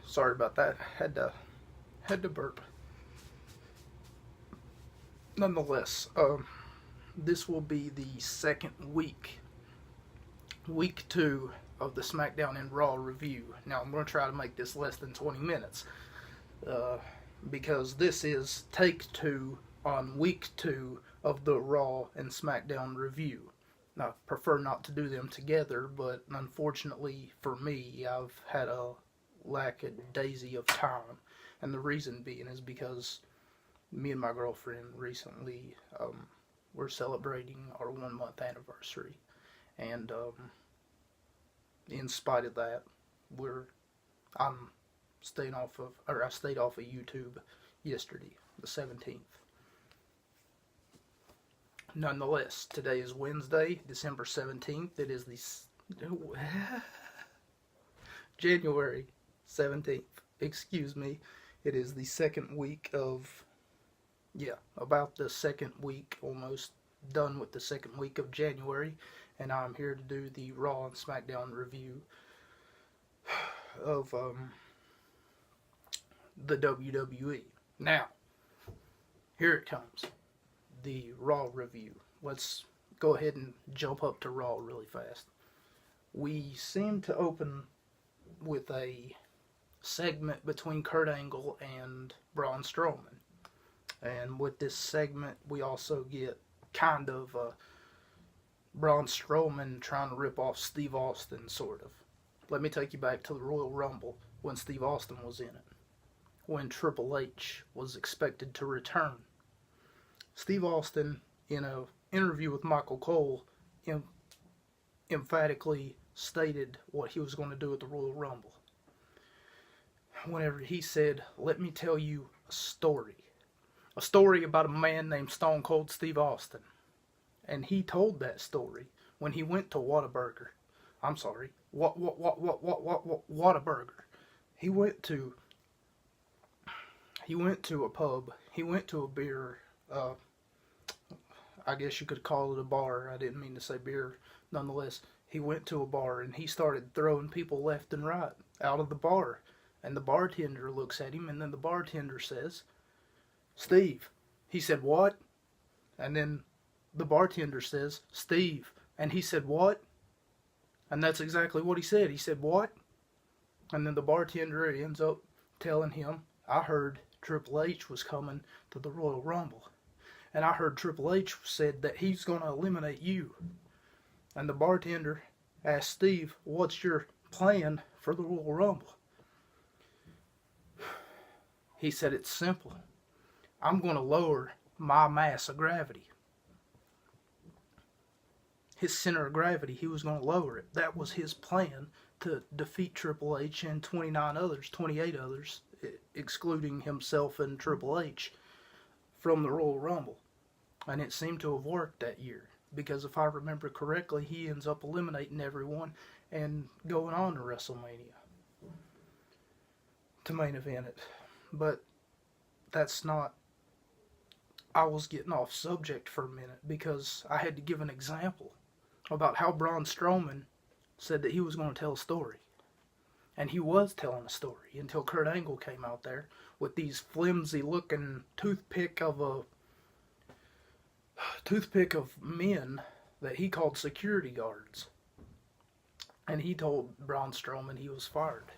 Sorry about that. Had to burp. Nonetheless, this will be the second week two of the SmackDown and Raw review. Now I'm going to try to make this less than 20 minutes, because this is take two on week two of the Raw and SmackDown review. I prefer not to do them together, but unfortunately for me, I've had a lack a daisy of time, and the reason being is because me and my girlfriend recently were celebrating our 1 month anniversary, and in spite of that, I'm staying off of, or I stayed off of YouTube yesterday, the 17th. Nonetheless, today is Wednesday, December 17th. It is the January 17th. Excuse me. It is the second week of, about the second week, almost done with the second week of January, and I'm here to do the Raw and SmackDown review of the WWE. Now, here it comes. The Raw review. Let's go ahead and jump up to Raw really fast. We seem to open with a segment between Kurt Angle and Braun Strowman. And with this segment, we also get kind of Braun Strowman trying to rip off Steve Austin, sort of. Let me take you back to the Royal Rumble when Steve Austin was in it. When Triple H was expected to return. Steve Austin, in an interview with Michael Cole, emphatically stated what he was going to do at the Royal Rumble. Whenever he said, "Let me tell you a story about a man named Stone Cold Steve Austin." And he told that story when he went to Whataburger. I'm sorry, Whataburger. He went to a pub. He went to a beer. I guess you could call it a bar. I didn't mean to say beer. Nonetheless, he went to a bar and he started throwing people left and right out of the bar. And the bartender looks at him, and then the bartender says, "Steve." He said, "What?" And then the bartender says, "Steve." And he said, "What?" And that's exactly what he said. He said, "What?" And then the bartender ends up telling him, "I heard Triple H was coming to the Royal Rumble. And I heard Triple H said that he's going to eliminate you." And the bartender asked Steve, "What's your plan for the Royal Rumble?" He said, "It's simple. I'm going to lower my mass of gravity." His center of gravity, he was going to lower it. That was his plan to defeat Triple H and 28 others, excluding himself and Triple H, from the Royal Rumble. And it seemed to have worked that year, because if I remember correctly, he ends up eliminating everyone and going on to WrestleMania to main event it. But that's not... I was getting off subject for a minute because I had to give an example about how Braun Strowman said that he was going to tell a story. And he was telling a story until Kurt Angle came out there with these flimsy looking toothpick of men that he called security guards. And he told Braun Strowman he was fired.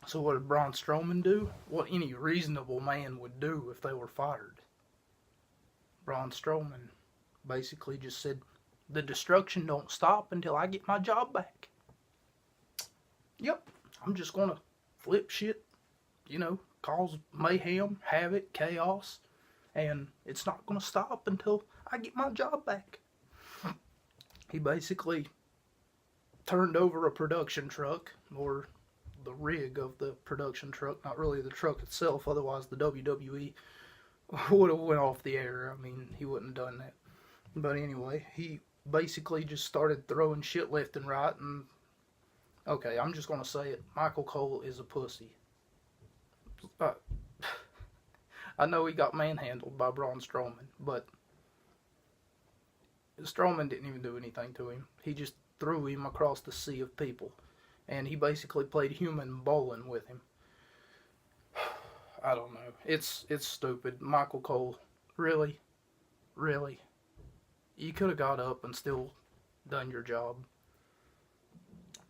So what did Braun Strowman do? What any reasonable man would do if they were fired. Braun Strowman basically just said, "The destruction don't stop until I get my job back. Yep, I'm just going to flip shit, cause mayhem, havoc, chaos, and it's not going to stop until I get my job back." He basically turned over a production truck, or the rig of the production truck, not really the truck itself, otherwise the WWE would have went off the air. I mean, he wouldn't have done that. But anyway, he basically just started throwing shit left and right, and okay, I'm just going to say it, Michael Cole is a pussy. I know he got manhandled by Braun Strowman, but Strowman didn't even do anything to him. He just threw him across the sea of people. and he basically played human bowling with him. I don't know. It's stupid. Michael Cole, really, really, you could have got up and still done your job,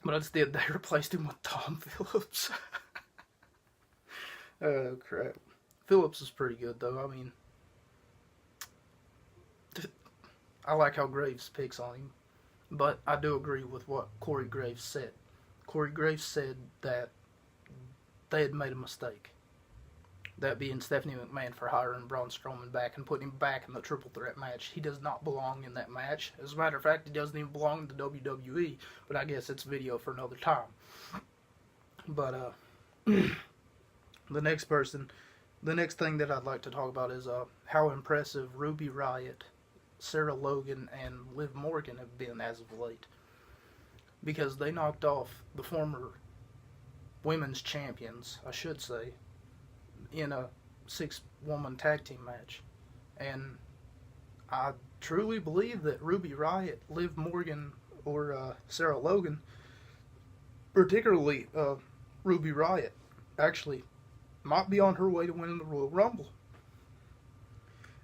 but instead they replaced him with Tom Phillips. Oh crap! Phillips is pretty good though. I mean, I like how Graves picks on him, but I do agree with what Corey Graves said. Corey Graves said that they had made a mistake. That being Stephanie McMahon for hiring Braun Strowman back and putting him back in the triple threat match. He does not belong in that match. As a matter of fact, he doesn't even belong in the WWE, but I guess it's video for another time. But the next thing that I'd like to talk about is how impressive Ruby Riott, Sarah Logan, and Liv Morgan have been as of late. Because they knocked off the former women's champions, I should say, in a 6-woman tag team match. And I truly believe that Ruby Riott, Liv Morgan, or Sarah Logan, particularly Ruby Riott, actually might be on her way to winning the Royal Rumble.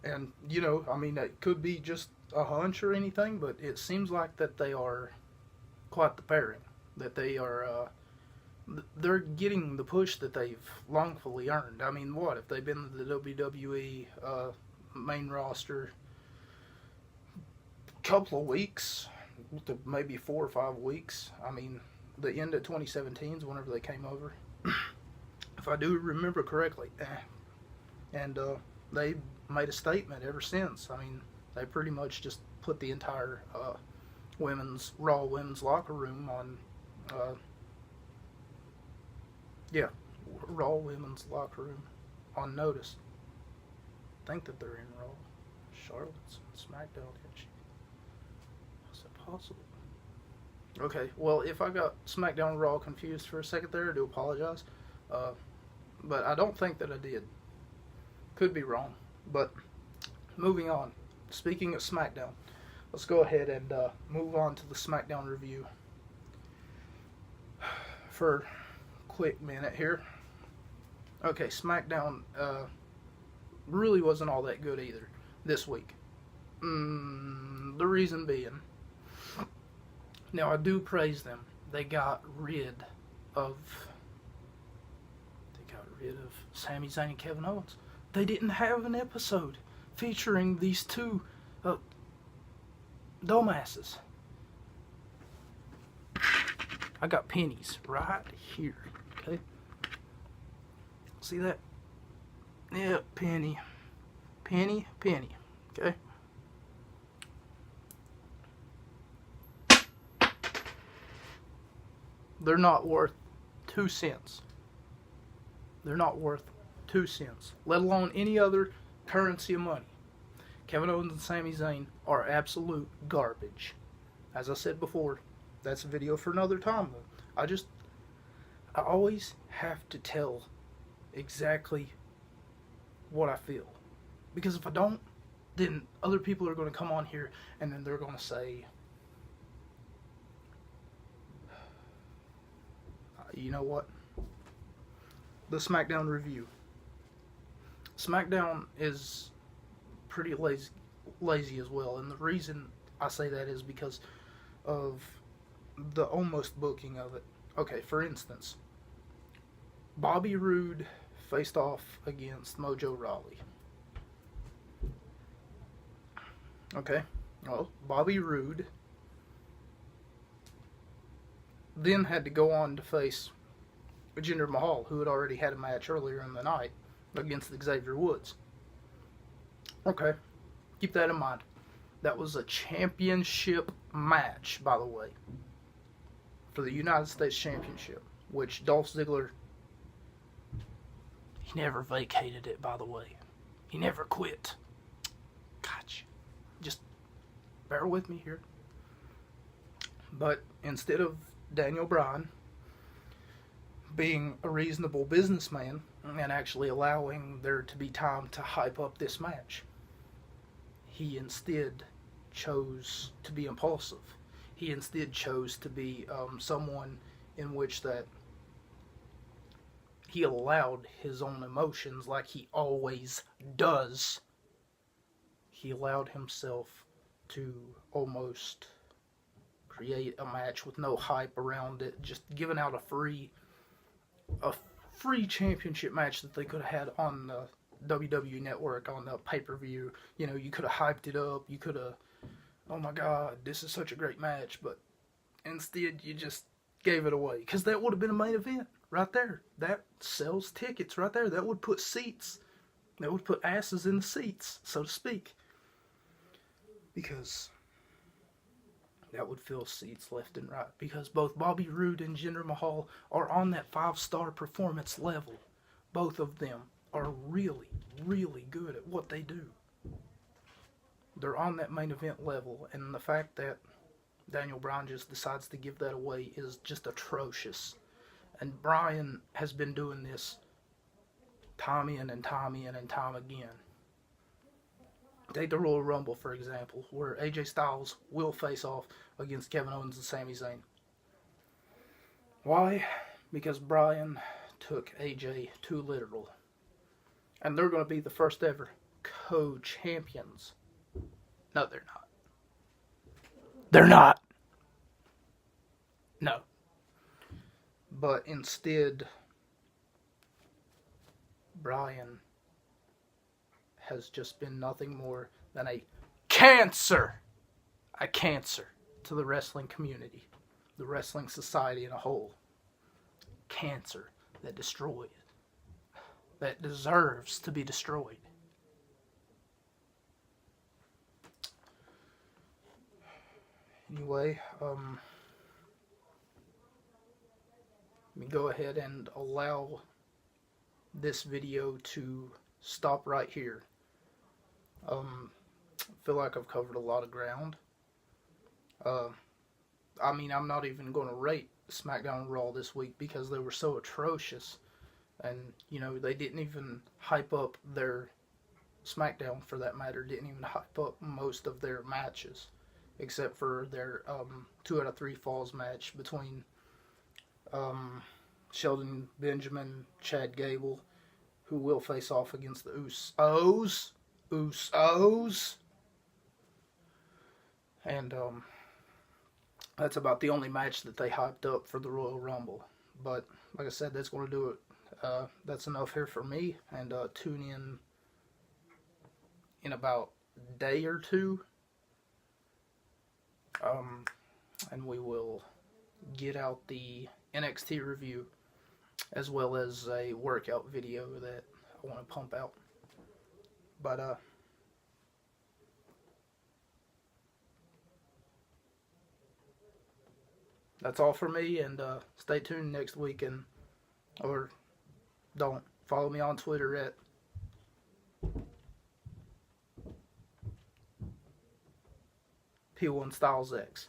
And, you know, I mean, it could be just a hunch or anything, but it seems like that they are quite the pairing. That they are, they're getting the push that they've longfully earned. I mean, what, if they've been to the WWE main roster a couple of weeks, to maybe 4 or 5 weeks. I mean, the end of 2017 is whenever they came over, if I do remember correctly. And they made a statement ever since. I mean, they pretty much just put the entire Raw women's locker room on, Raw women's locker room on notice. I think that they're in Raw. Charlotte's SmackDown, isn't she? How's that possible? Okay, well, if I got SmackDown and Raw confused for a second there, I do apologize. But I don't think that I did. Could be wrong. But moving on. Speaking of SmackDown, let's go ahead and move on to the SmackDown review for a quick minute here. Okay, SmackDown really wasn't all that good either this week. The reason being, now I do praise them. They got rid of Sami Zayn and Kevin Owens. They didn't have an episode featuring these two dumbasses. I got pennies right here. Okay. See that? Yeah, penny. Penny. Okay. They're not worth 2 cents. They're not worth 2 cents, let alone any other currency of money. Kevin Owens and Sami Zayn are absolute garbage. As I said before, that's a video for another time. I always have to tell exactly what I feel. Because if I don't, then other people are going to come on here and then they're going to say, you know what? The SmackDown review. SmackDown is pretty lazy as well, and the reason I say that is because of the almost booking of it. Okay, for instance, Bobby Roode faced off against Mojo Rawley. Okay, well, Bobby Roode then had to go on to face Jinder Mahal, who had already had a match earlier in the night against Xavier Woods. Okay, keep that in mind. That was a championship match, by the way, for the United States Championship, which Dolph Ziggler, he never vacated it, by the way. He never quit. Gotcha. Just bear with me here. But instead of Daniel Bryan being a reasonable businessman and actually allowing there to be time to hype up this match, he instead chose to be impulsive. He instead chose to be someone in which that he allowed his own emotions, like he always does. He allowed himself to almost create a match with no hype around it, just giving out a free championship match that they could have had on the WWE Network on the pay-per-view. You know, you could have hyped it up. You could have, oh my God, this is such a great match. But instead, you just gave it away. Because that would have been a main event right there. That sells tickets right there. That would put seats. That would put asses in the seats, so to speak. Because that would fill seats left and right. Because both Bobby Roode and Jinder Mahal are on that 5-star performance level. Both of them are really, really good at what they do. They're on that main event level. And the fact that Daniel Bryan just decides to give that away is just atrocious. And Bryan has been doing this time in and time in and time again. Take the Royal Rumble, for example, where AJ Styles will face off against Kevin Owens and Sami Zayn. Why? Because Bryan took AJ too literal. And they're going to be the first ever co-champions. No, they're not. They're not. No. But instead, Bryan has just been nothing more than a cancer to the wrestling community, the wrestling society in a whole. Cancer that destroys, that deserves to be destroyed. Anyway, let me go ahead and allow this video to stop right here. I feel like I've covered a lot of ground. I mean, I'm not even going to rate SmackDown and Raw this week because they were so atrocious. And, you know, they didn't even hype up their SmackDown, for that matter, didn't even hype up most of their matches. Except for their 2 out of 3 falls match between Shelton Benjamin, Chad Gable, who will face off against the Usos. And that's about the only match that they hyped up for the Royal Rumble. But like I said, that's going to do it. That's enough here for me. And tune in about a day or two. And we will get out the NXT review as well as a workout video that I want to pump out. But that's all for me, and stay tuned next week, or don't follow me on Twitter at P1StylesX.